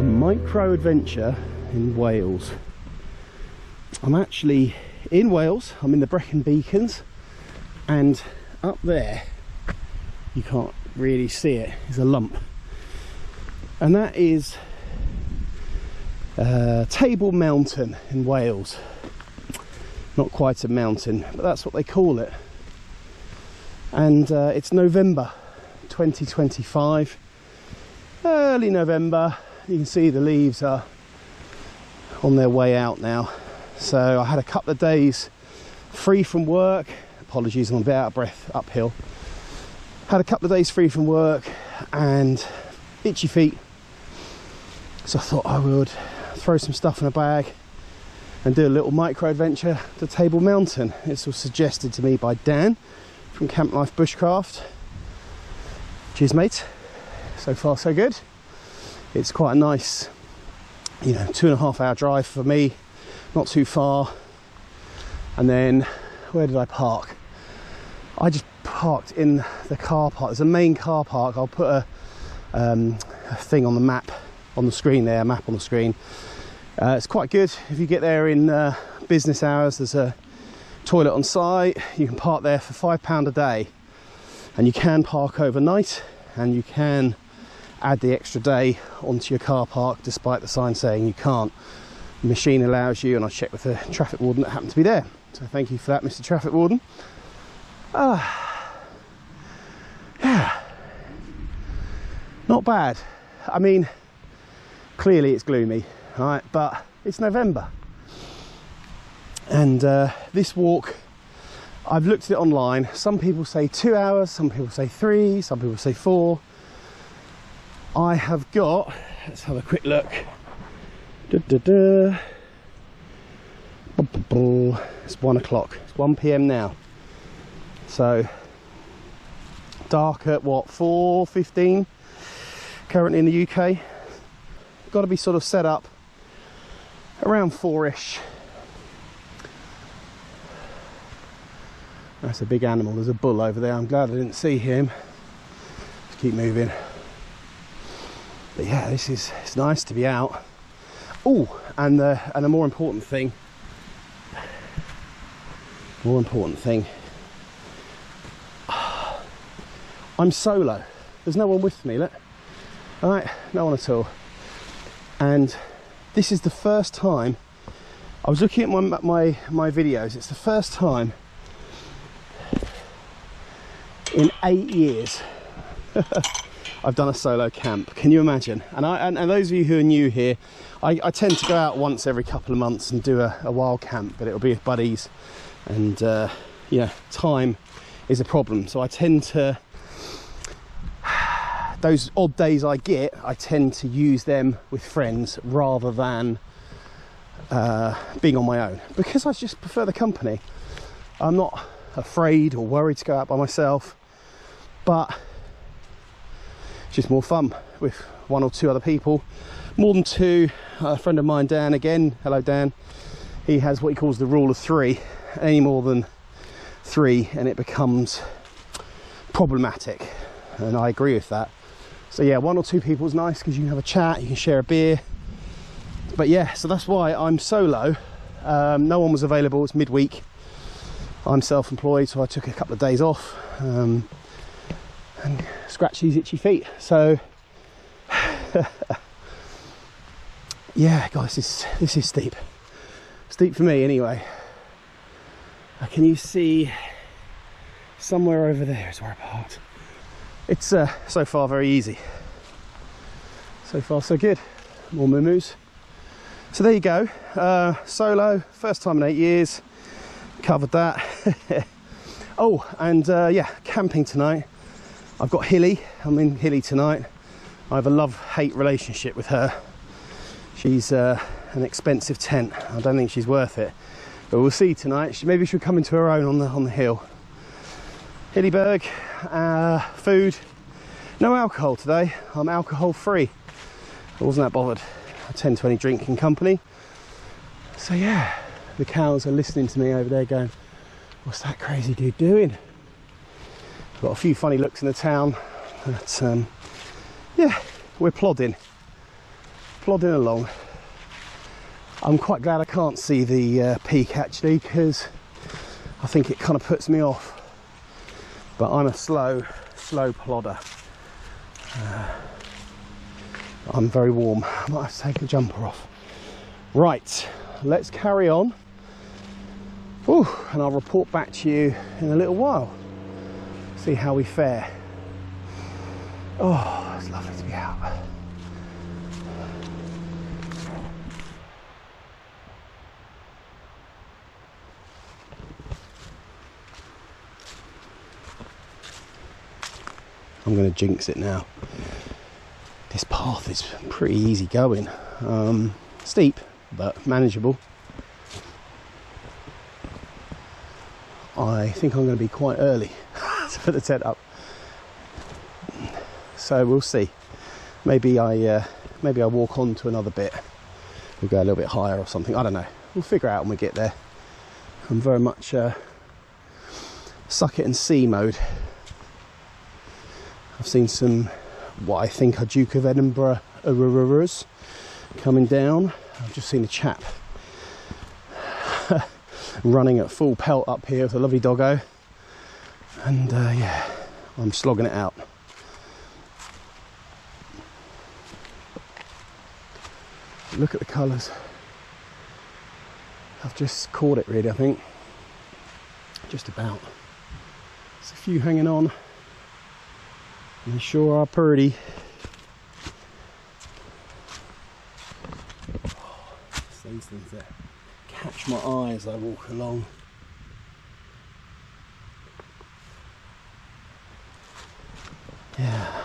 A micro adventure in Wales. I'm actually in Wales. I'm in the Brecon beacons, and up there, you can't really see it, is a lump, and that is Table Mountain in Wales. Not quite a mountain, but that's what they call it. And it's November 2025, early November. You can see the leaves are on their way out now. So I had a couple of days free from work. Apologies, I'm a bit out of breath uphill. Had a couple of days free from work and itchy feet. So I thought I would throw some stuff in a bag and do a little micro adventure to Table Mountain. This was suggested to me by Dan from Camp Life Bushcraft. Cheers, mate. So far so good. It's quite a nice, you know, 2.5 hour drive for me, not too far. And then where did I park? I just parked in the car park. There's a main car park. I'll put a thing on the map on the screen there, a map on the screen. It's quite good if you get there in business hours. There's a toilet on site. You can park there for £5 a day, and you can park overnight, and you can add the extra day onto your car park despite the sign saying you can't. The machine allows you, and I checked with the traffic warden that happened to be there, so thank you for that, Mr. Traffic Warden. Yeah, not bad. I mean, clearly it's gloomy, right, but it's November, and this walk, I've looked at it online. Some people say 2 hours, some people say 3, some people say 4. I have got, let's have a quick look. It's 1 o'clock, it's 1 PM now. So dark at what, 4:15 currently in the UK. Got to be sort of set up around 4ish. That's a big animal. There's a bull over there. I'm glad I didn't see him. Let's keep moving. But yeah, it's nice to be out. Oh, and a more important thing. I'm solo. There's no one with me. Look. All right, no one at all. And this is the first time. I was looking at my videos. It's the first time in 8 years I've done a solo camp. Can you imagine? And those of you who are new here, I tend to go out once every couple of months and do a wild camp, but it'll be with buddies, and yeah, time is a problem. So I tend to, those odd days I get, I tend to use them with friends rather than being on my own, because I just prefer the company. I'm not afraid or worried to go out by myself, but it's just more fun with 1 or 2 other people. More than 2. A friend of mine, Dan, again, hello Dan, he has what he calls the rule of 3. Any more than 3 and it becomes problematic, and I agree with that. So yeah, 1 or 2 people is nice because you can have a chat, you can share a beer. But yeah, so that's why I'm solo. No one was available. It's midweek. I'm self-employed, so I took a couple of days off and scratch these itchy feet. So yeah, guys, this is steep for me anyway. Can you see somewhere over there is where I parked? It's so far very easy, so far so good. More moo-moos. So there you go, solo, first time in 8 years, covered that. Oh, and yeah, camping tonight. I've got Hilly. I'm in Hilly tonight. I have a love-hate relationship with her. She's an expensive tent. I don't think she's worth it, but we'll see tonight. Maybe she'll come into her own on the hill. Hilleberg, food, no alcohol today. I'm alcohol free. I wasn't that bothered. A 10-20 drinking company. So yeah, the cows are listening to me over there going, what's that crazy dude doing? Got a few funny looks in the town, but yeah, we're plodding. plodding along. I'm quite glad I can't see the peak actually, because I think it kind of puts me off. But I'm a slow plodder. I'm very warm. I might have to take the jumper off. Right, let's carry on. Ooh, and I'll report back to you in a little while. See how we fare. Oh, it's lovely to be out. I'm going to jinx it now. This path is pretty easy going. Steep, but manageable. I think I'm going to be quite early to put the tent up. So we'll see. Maybe I walk on to another bit. We'll go a little bit higher or something. I don't know. We'll figure it out when we get there. I'm very much suck it and see mode. I've seen some, what I think are Duke of Edinburgh Aurorias coming down. I've just seen a chap running at full pelt up here with a lovely doggo. And yeah, I'm slogging it out. Look at the colours. I've just caught it really, I think. Just about. There's a few hanging on. They sure are pretty. Oh, it's these things that catch my eye as I walk along. Yeah.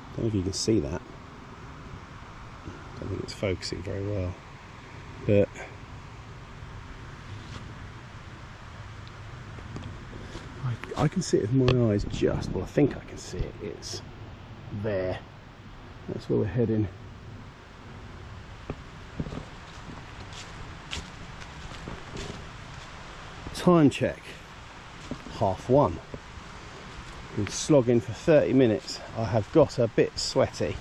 I don't know if you can see that. I don't think it's focusing very well, but I can see it with my eyes just, well I think I can see it, it's there. That's where we're heading. Time check, 1:30. Been slogging for 30 minutes. I have got a bit sweaty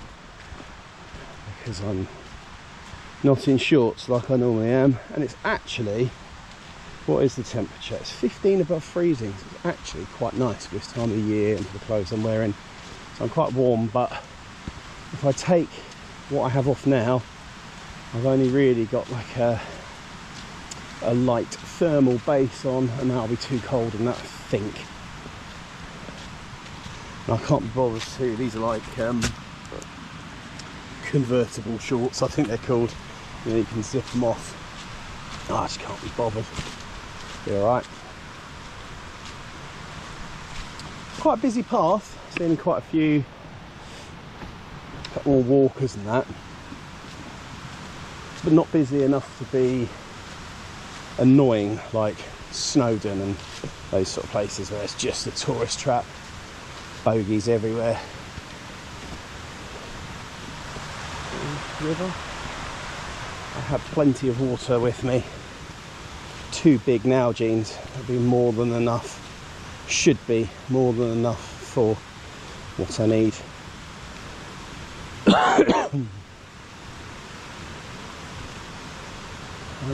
because I'm not in shorts like I normally am, and it's actually, what is the temperature? It's 15 above freezing, so it's actually quite nice for this time of the year and for the clothes I'm wearing. So I'm quite warm, but if I take what I have off now, I've only really got like a light thermal base on, and that'll be too cold in that, I think. I can't be bothered to, these are like convertible shorts, I think they're called. You know, you can zip them off. Oh, I just can't be bothered. Be alright. Quite a busy path, seeing quite a few, couple more walkers and that. But not busy enough to be annoying like Snowdon and those sort of places where it's just a tourist trap. Bogies everywhere. River. I had plenty of water with me. Too big now, jeans. That'll be more than enough. Should be more than enough for what I need. I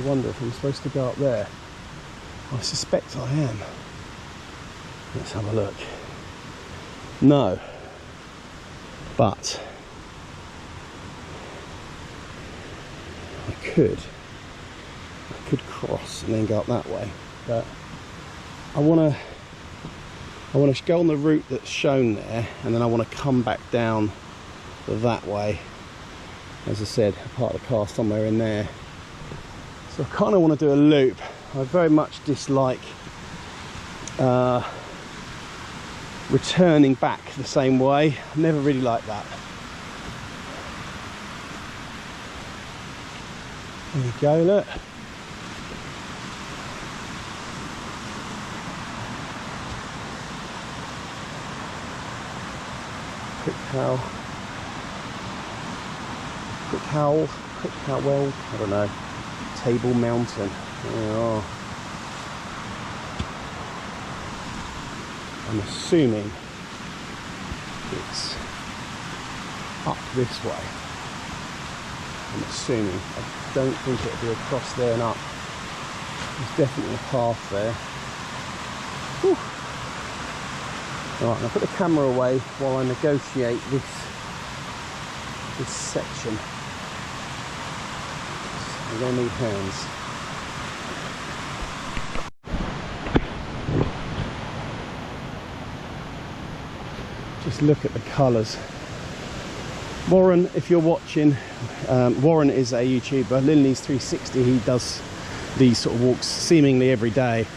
wonder if I'm supposed to go up there. I suspect I am. Let's have a look. No, but I could cross and then go up that way, but I want to go on the route that's shown there, and then I want to come back down that way. As I said, I parked the car somewhere in there, so I kind of want to do a loop. I very much dislike returning back the same way. I never really liked that. There we go, look. Well, I don't know. Table Mountain. There we are. I'm assuming it's up this way. I'm assuming. I don't think it'll be across there and up. There's definitely a path there. Whew. Alright, I'll put the camera away while I negotiate this section. I'm going to need hands. Just look at the colours. Warren, if you're watching, Warren is a YouTuber, Linley's 360, he does these sort of walks seemingly every day.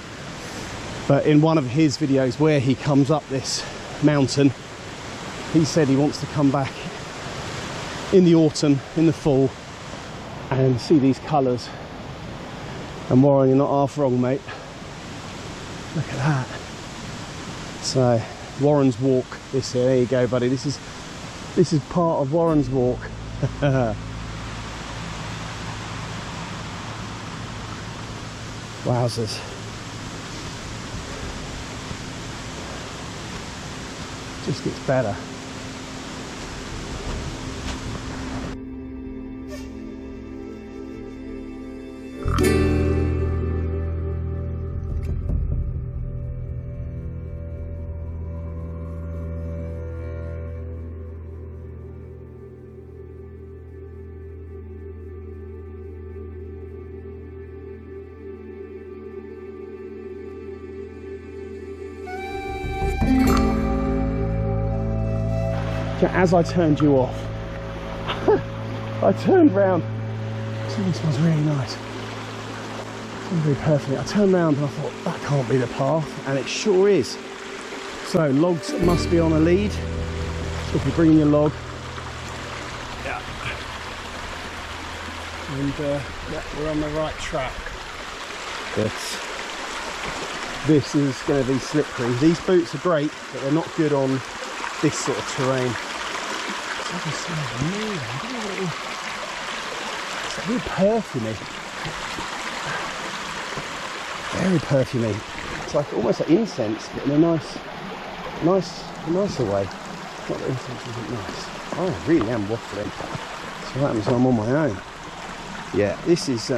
But in one of his videos where he comes up this mountain, he said he wants to come back in the autumn, in the fall, and see these colours. And Warren, you're not half wrong, mate. Look at that. So Warren's walk, this here, there you go, buddy. This is part of Warren's walk. Wowzers. Just gets better. As I turned you off, I turned round. So this one's really nice. It's very perfect. I turned round and I thought, that can't be the path, and it sure is. So logs must be on a lead. So if you bring your log, yeah, and yeah, we're on the right track. But this is going to be slippery. These boots are great, but they're not good on this sort of terrain. It's really perfumey. Very perfumey. It's like almost like incense, but in a nicer way. Not that incense isn't nice. Oh, I really am waffling. So what happens when I'm on my own? Yeah, this is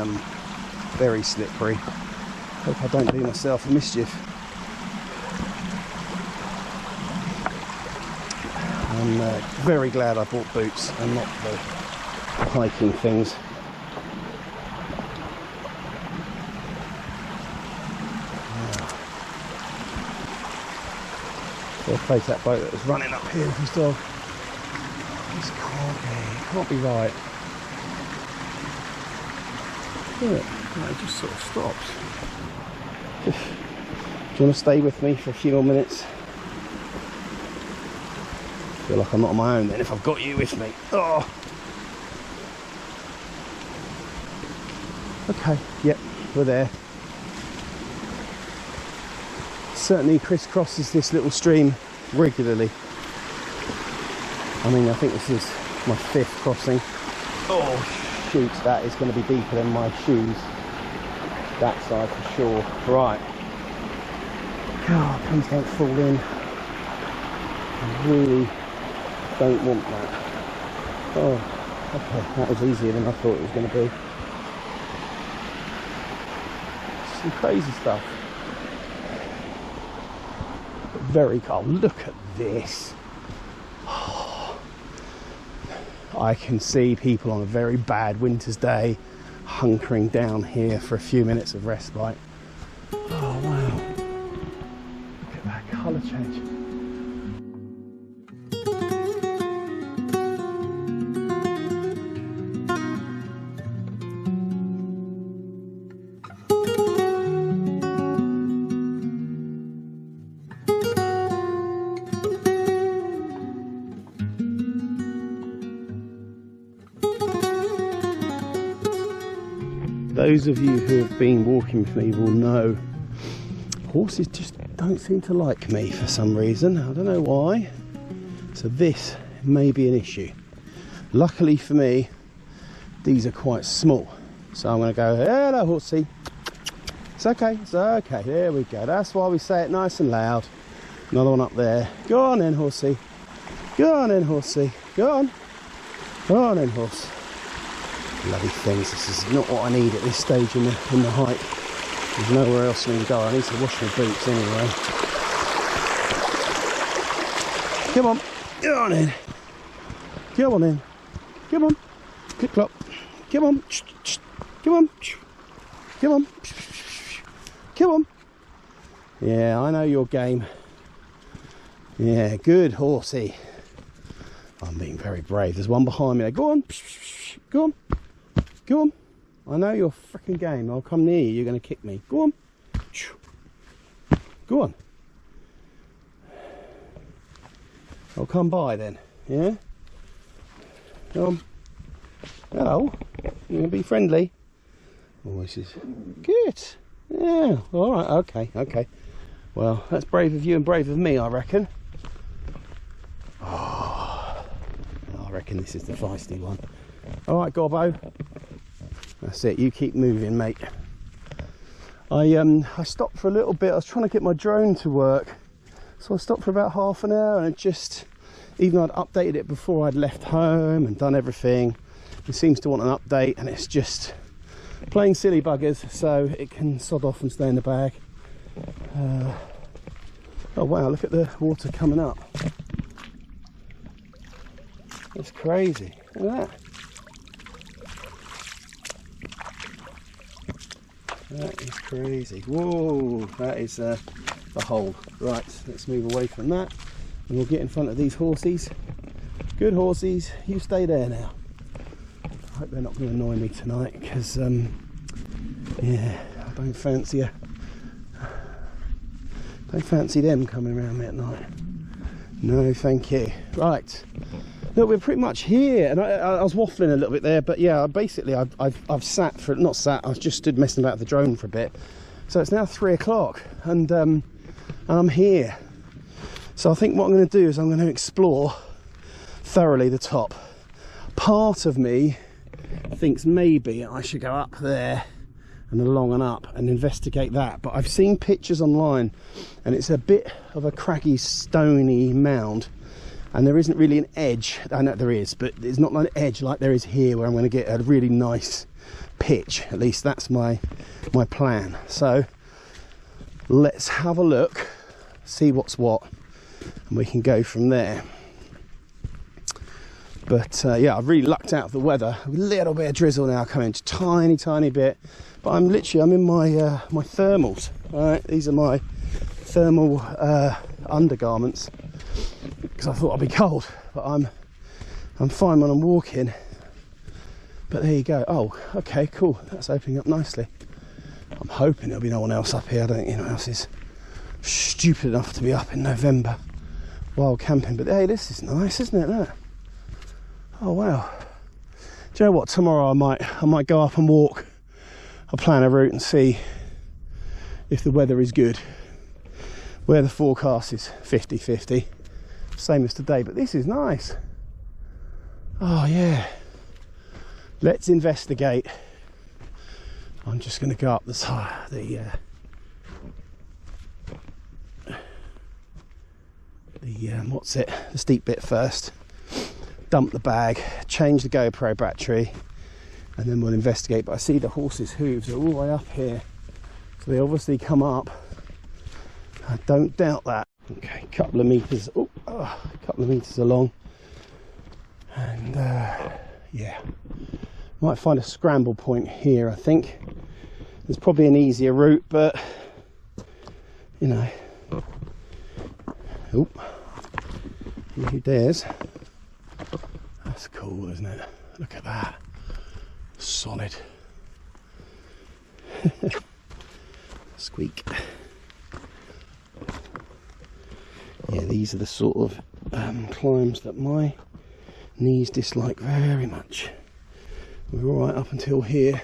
very slippery. Hope I don't do myself a mischief. I'm very glad I bought boots and not the hiking things. They'll place that boat that was running up here with his dog. This can't be right. Look, it just sort of stops. Do you want to stay with me for a few more minutes? I feel like I'm not on my own then if I've got you with me. Oh. Okay, yep, we're there. Certainly crisscrosses this little stream regularly. I mean, I think this is my 5th crossing. Oh shoot, that is going to be deeper than my shoes. That side for sure. Right. God, please don't fall in. I really don't want that. Oh, okay, that was easier than I thought it was going to be. Some crazy stuff. But very cold. Look at this. Oh, I can see people on a very bad winter's day hunkering down here for a few minutes of respite. Oh wow. Look at that colour change. Those of you who have been walking with me will know horses just don't seem to like me for some reason. I don't know why. So this may be an issue. Luckily for me, these are quite small. So I'm going to go, hello horsey. It's okay, it's okay. There we go. That's why we say it nice and loud. Another one up there. Go on in, horsey. Go on in, horsey. Go on. Go on in, horse. Bloody things. This is not what I need at this stage in the hike. There's nowhere else for me to go. I need to wash my boots anyway. Come on. Go on in. Come on in. Come on. Clip clop. Come on. Come on. Come on. Come on. Yeah, I know your game. Yeah, good horsey. I'm being very brave. There's one behind me. Go on. Go on. Go on. I know your freaking game. I'll come near you. You're going to kick me. Go on. Go on. I'll come by then. Yeah? Go on. Hello. You going to be friendly? Oh, this is good. Yeah. All right. Okay. Okay. Well, that's brave of you and brave of me, I reckon. Oh, I reckon this is the feisty one. All right, Gobbo. That's it. You keep moving, mate. I stopped for a little bit. I was trying to get my drone to work, so I stopped for about half an hour, and it just, even though I'd updated it before I'd left home and done everything, it seems to want an update, and it's just playing silly buggers, so it can sod off and stay in the bag. Oh wow, look at the water coming up. That's crazy. Look at that. That is crazy. Whoa, that is the hole. Right, let's move away from that, and we'll get in front of these horsies. Good horsies, you stay there now. I hope they're not going to annoy me tonight, because yeah, I don't fancy them coming around me at night. No, thank you. Right, look, we're pretty much here, and I was waffling a little bit there, but yeah, basically I've sat for, not sat, I've just stood messing about with the drone for a bit. So it's now 3 o'clock, and I'm here. So I think what I'm going to do is I'm going to explore thoroughly the top. Part of me thinks maybe I should go up there and along and up and investigate that, but I've seen pictures online and it's a bit of a craggy, stony mound, and there isn't really an edge. I know there is, but there's not an edge like there is here, where I'm going to get a really nice pitch. At least that's my plan. So let's have a look, see what's what, and we can go from there. But yeah, I've really lucked out of the weather. A little bit of drizzle now coming, just tiny bit. But I'm in my my thermals. All right, these are my thermal undergarments, because I thought I'd be cold, but I'm fine when I'm walking. But there you go. Oh, okay, cool. That's opening up nicely. I'm hoping there'll be no one else up here. I don't think anyone else is stupid enough to be up in November wild camping. But hey, this is nice, isn't it? Look. Oh wow. Do you know what? Tomorrow I might go up and walk. I'll plan a route and see if the weather is good. Where the forecast is 50-50, same as today. But this is nice. Oh yeah. Let's investigate. I'm just going to go up the side, the what's it? The steep bit first. Dump the bag, change the GoPro battery, and then we'll investigate. But I see the horses' hooves are all the way up here, so they obviously come up. I don't doubt that. Okay, couple of meters. A couple of meters along, and yeah, might find a scramble point here. I think there's probably an easier route, but you know. Oh, who dares? That's cool, isn't it? Look at that. Solid. Squeak. Yeah, these are the sort of climbs that my knees dislike very much. We're all right up until here.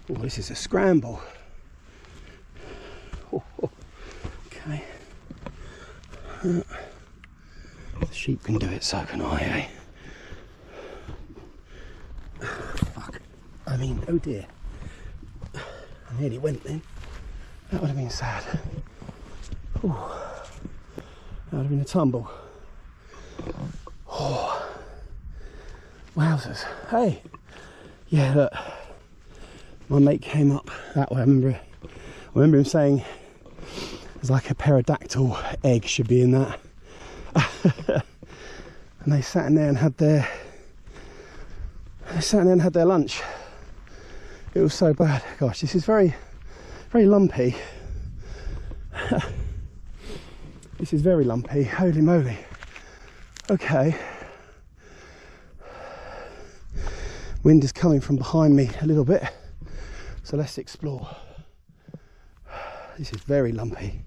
Oh, this is a scramble. Okay. Sheep can do it, so can I, eh? Fuck. I mean, oh dear. I nearly went then. That would have been sad. Ooh. That would have been a tumble. Oh. Wowzers. Hey. Yeah, look. My mate came up that way. I remember him saying there's like a pterodactyl egg should be in that. And they sat in there and had their lunch. It was so bad. Gosh, this is very, very lumpy. This is very lumpy. Holy moly. Okay. Wind is coming from behind me a little bit, so let's explore. This is very lumpy.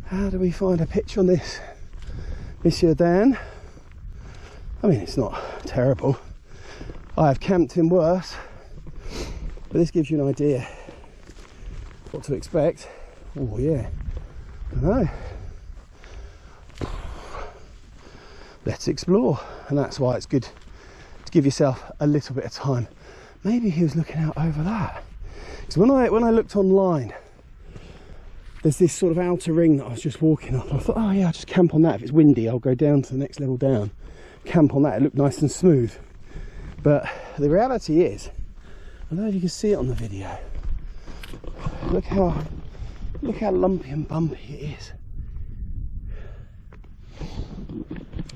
How do we find a pitch on this, Monsieur Dan? I mean, it's not terrible. I have camped in worse, but this gives you an idea what to expect. Oh yeah, I know. Let's explore, and that's why it's good to give yourself a little bit of time. Maybe he was looking out over that. Because when I looked online, there's this sort of outer ring that I was just walking on. I thought, oh yeah, I'll just camp on that. If it's windy, I'll go down to the next level down. Camp on that. It looked nice and smooth. But the reality is, I don't know if you can see it on the video. Look how lumpy and bumpy it is.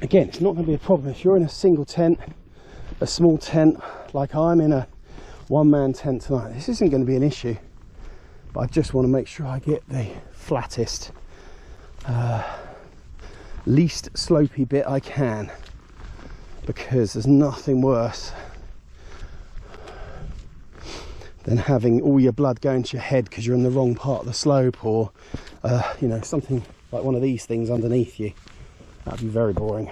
Again, it's not going to be a problem if you're in a single tent, a small tent, like I'm in a one-man tent tonight. This isn't going to be an issue, but I just want to make sure I get the flattest, least slopey bit I can, because there's nothing worse than having all your blood going to your head because you're in the wrong part of the slope, or you know, something like one of these things underneath you. That'd be very boring.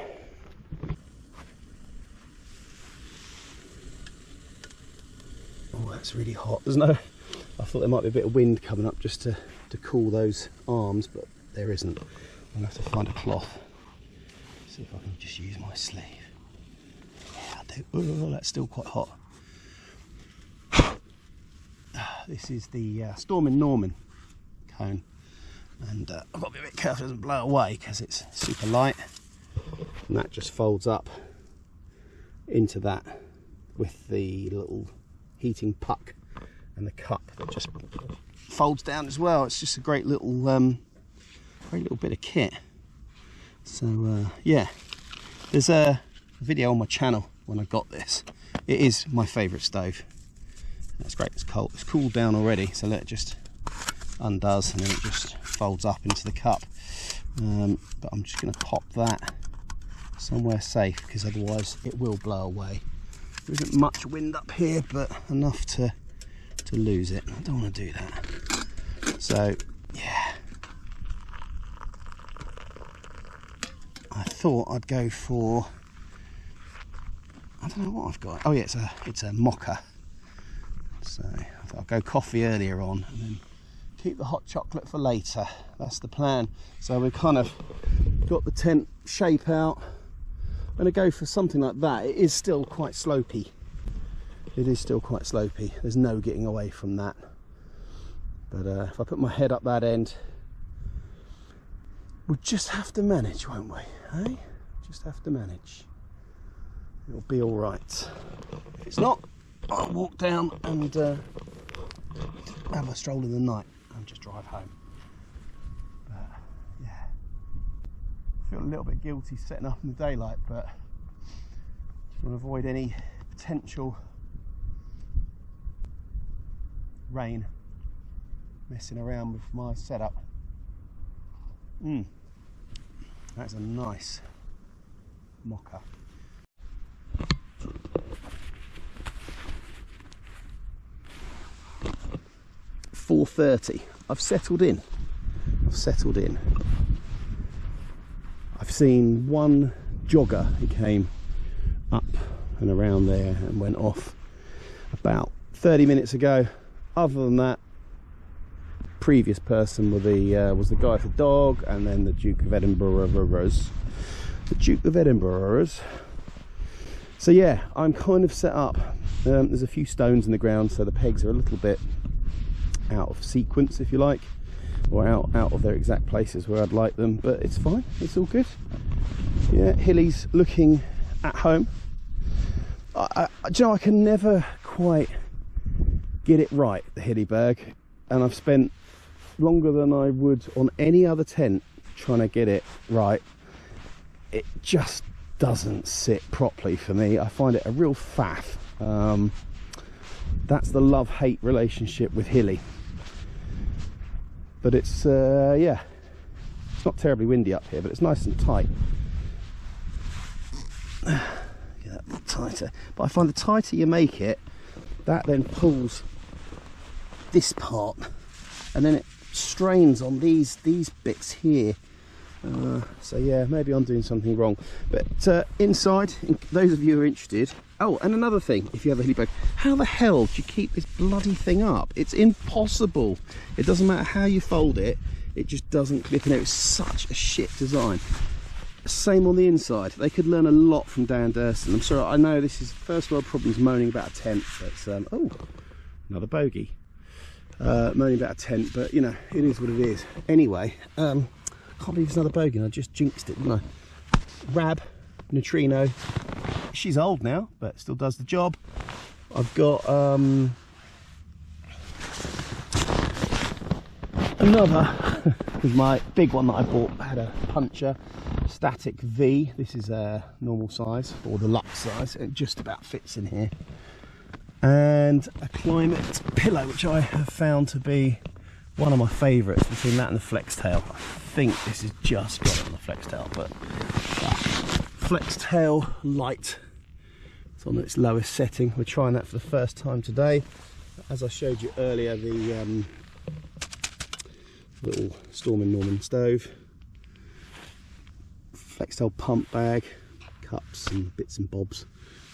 Oh, that's really hot. There's no, I thought there might be a bit of wind coming up just to cool those arms, but there isn't. I'm going to have to find a cloth. See if I can just use my sleeve. Yeah, I do. Oh, that's still quite hot. This is the Storm in Norman cone, and I've got to be a bit careful it doesn't blow away because it's super light, and that just folds up into that with the little heating puck and the cup that just folds down as well. It's just a great little bit of kit. So yeah, there's a video on my channel when I got this. It is my favourite stove. That's great. It's cold. It's cooled down already, so let it just undoes and then it just folds up into the cup. But I'm just going to pop that somewhere safe because otherwise it will blow away. There isn't much wind up here, but enough to lose it. I don't want to do that. So yeah, I thought I'd go for, I don't know what I've got. Oh yeah, it's a mocha. So I thought I'll go coffee earlier on and then keep the hot chocolate for later. That's the plan. So we've kind of got the tent shape out. I'm going to go for something like that. It is still quite slopey. It is still quite slopey. There's no getting away from that. But if I put my head up that end, we'll just have to manage, won't we? Hey? Just have to manage. It'll be all right. If it's not, I'll walk down and have a stroll in the night and just drive home. But yeah, I feel a little bit guilty setting up in the daylight, but just want to avoid any potential rain messing around with my setup. That's a nice mocha. 4:30. I've settled in. I've seen one jogger who came up and around there and went off about 30 minutes ago. Other than that, previous person was the guy with the dog, and then the Duke of Edinburgh. the Duke of Edinburgh's. So yeah, I'm kind of set up. There's a few stones in the ground, so the pegs are a little bit out of sequence, if you like, or out of their exact places where I'd like them, but it's fine, it's all good. Yeah, Hilly's looking at home. Do you know, I can never quite get it right, the Hilleberg, and I've spent longer than I would on any other tent trying to get it right. It just doesn't sit properly for me. I find it a real faff. That's the love-hate relationship with Hilly. But it's yeah, it's not terribly windy up here, but it's nice and tight. Yeah, a bit tighter. But I find the tighter you make it, that then pulls this part, and then it strains on these bits here. So yeah, maybe I'm doing something wrong. But inside, those of you who are interested. Oh, and another thing, if you have a Hilleberg, how the hell do you keep this bloody thing up? It's impossible. It doesn't matter how you fold it, it just doesn't clip in there. It's such a shit design. Same on the inside. They could learn a lot from Dan Durston. I'm sorry, I know this is first world problems moaning about a tent, but oh, another bogey. Moaning about a tent, but you know, it is what it is. Anyway, can't believe it's another bogey, and I just jinxed it, didn't I? Rab, neutrino. She's old now, but still does the job. I've got another, because my big one that I bought had a puncher, static V. This is a normal size, or the Lux size. It just about fits in here. And a climate pillow, which I have found to be one of my favourites between that and the flex tail. I think this is just got it on the flex tail, but flex tail light. It's on its lowest setting. We're trying that for the first time today. As I showed you earlier, the little Stormin Norman stove, flex tail pump bag, cups and bits and bobs.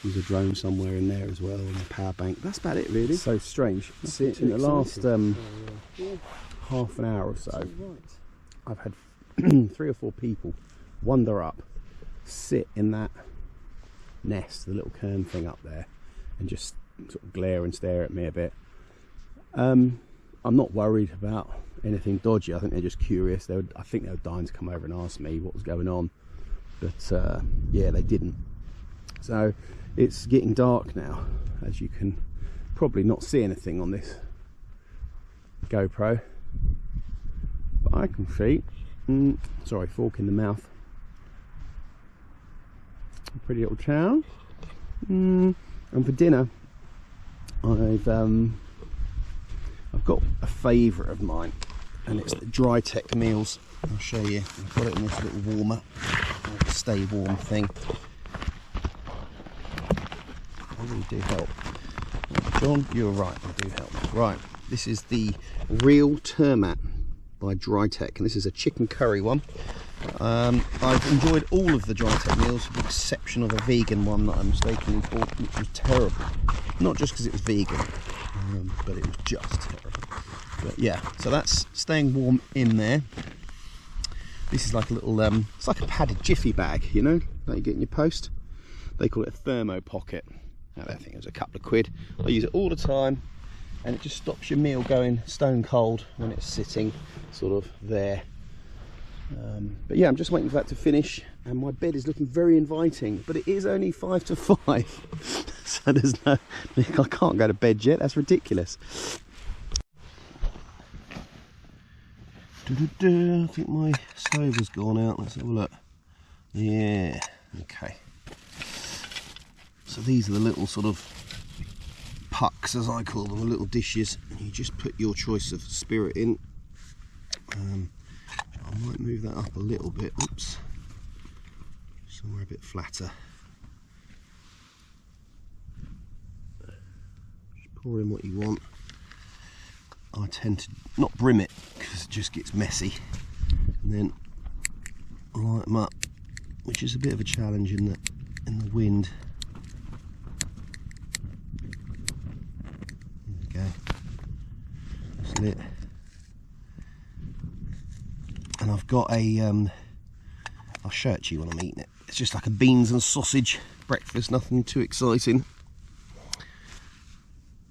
There's a drone somewhere in there as well, and a power bank. That's about it, really. So strange. See, in the last half an hour or so, I've had 3 or 4 people wander up, sit in that nest, the little cairn thing up there, and just sort of glare and stare at me a bit. I'm not worried about anything dodgy. I think they're just curious. I think they were dying to come over and ask me what was going on, but yeah, they didn't. So it's getting dark now, as you can probably not see anything on this GoPro, but I can see. Sorry, fork in the mouth. A pretty little chow. And for dinner, I've got a favourite of mine, and it's the Dry Tech meals. I'll show you. I've got it in this little warmer, stay warm thing. They really do help. John, you're right, they do help. Right, this is the Real Termat by Dry Tech, and this is a chicken curry one. I've enjoyed all of the Dry Tech meals with the exception of a vegan one that I mistakenly bought, which was terrible. Not just because it was vegan, but it was just terrible. But yeah, so that's staying warm in there. This is like a little, it's like a padded jiffy bag, you know, that you get in your post. They call it a thermo pocket. I don't think it was a couple of quid. I use it all the time, and it just stops your meal going stone cold when it's sitting sort of there. But yeah, I'm just waiting for that to finish, and my bed is looking very inviting, but it is only 5 to 5, so there's no, I can't go to bed yet. That's ridiculous. I think my stove has gone out. Let's have a look. Yeah, okay. So these are the little sort of pucks, as I call them, the little dishes, and you just put your choice of spirit in. I might move that up a little bit, oops, somewhere a bit flatter. Just pour in what you want. I tend to not brim it because it just gets messy, and then light them up, which is a bit of a challenge in the wind. There we go. That's lit. And I've got a I'll show it to you when I'm eating it. It's just like a beans and sausage breakfast, nothing too exciting.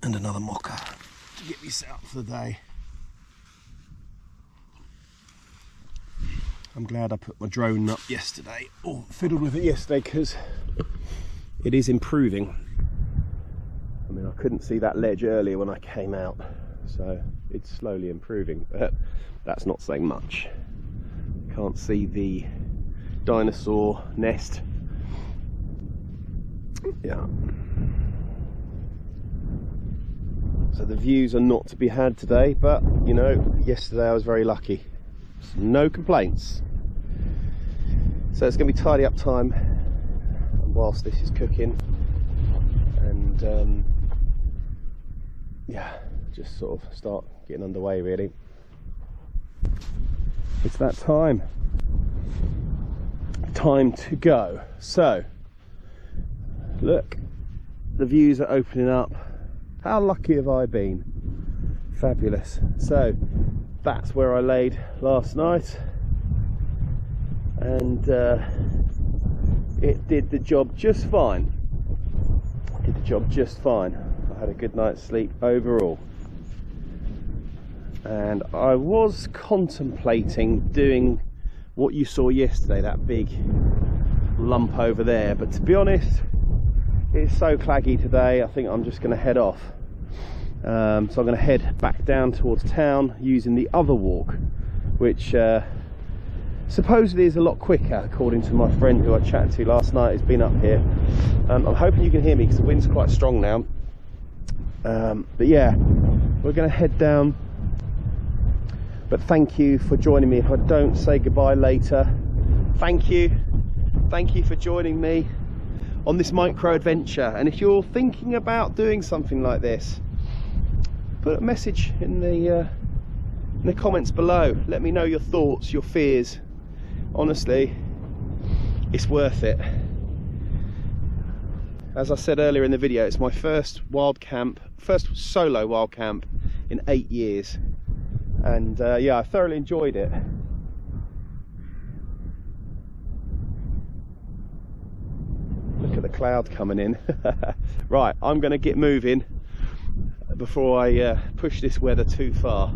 And another mocha to get me set up for the day. I'm glad I put my drone up yesterday, or fiddled with it yesterday, because it is improving. I mean, I couldn't see that ledge earlier when I came out, so it's slowly improving, but that's not saying much. Can't see the dinosaur nest. Yeah. So the views are not to be had today, but you know, yesterday I was very lucky. No complaints. So it's going to be tidy up time whilst this is cooking, and yeah, just sort of start getting underway really. It's that time to go. So look, the views are opening up. How lucky have I been? Fabulous. So that's where I laid last night, and it did the job just fine. I had a good night's sleep overall, and I was contemplating doing what you saw yesterday, that big lump over there, but to be honest, it's so claggy today, I think I'm just going to head off. So I'm going to head back down towards town using the other walk, which supposedly is a lot quicker, according to my friend who I chatted to last night, who's been up here. I'm hoping you can hear me because the wind's quite strong now. But yeah, we're going to head down. But thank you for joining me. If I don't say goodbye later, thank you for joining me on this micro adventure. And if you're thinking about doing something like this, put a message in the comments below. Let me know your thoughts, your fears. Honestly, it's worth it. As I said earlier in the video, it's my first solo wild camp in 8 years, and yeah, I thoroughly enjoyed it. Look at the cloud coming in. Right, I'm going to get moving before I push this weather too far.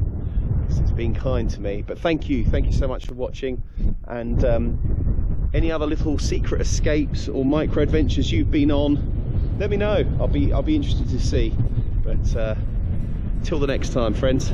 It's been kind to me, but thank you so much for watching, and any other little secret escapes or micro adventures you've been on, let me know. I'll be interested to see. But till the next time, friends.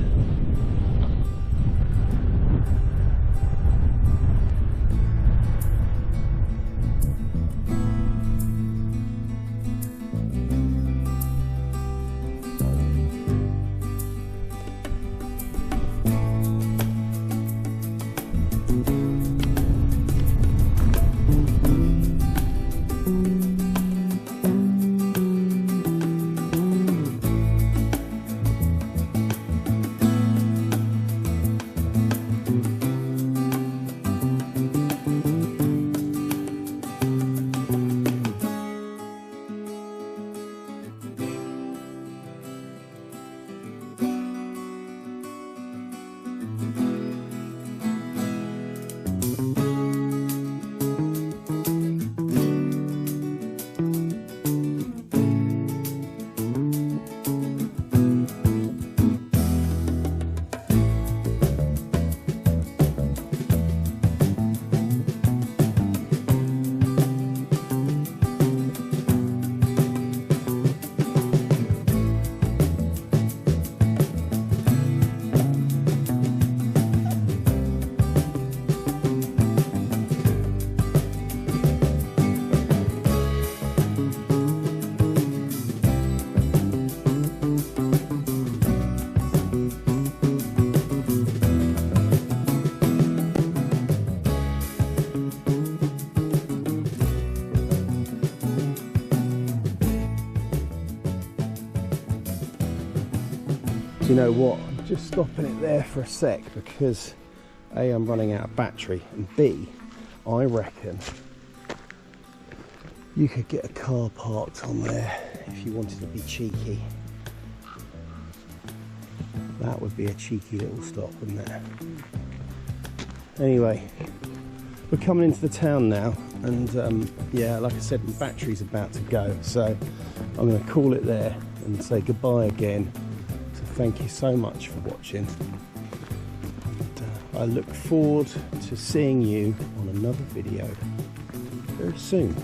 Do you know what? I'm just stopping it there for a sec because A, I'm running out of battery, and B, I reckon you could get a car parked on there if you wanted to be cheeky. That would be a cheeky little stop, wouldn't it? Anyway, we're coming into the town now, and yeah, like I said, my battery's about to go, so I'm going to call it there and say goodbye again. So thank you so much for watching. And, I look forward to seeing you on another video very soon.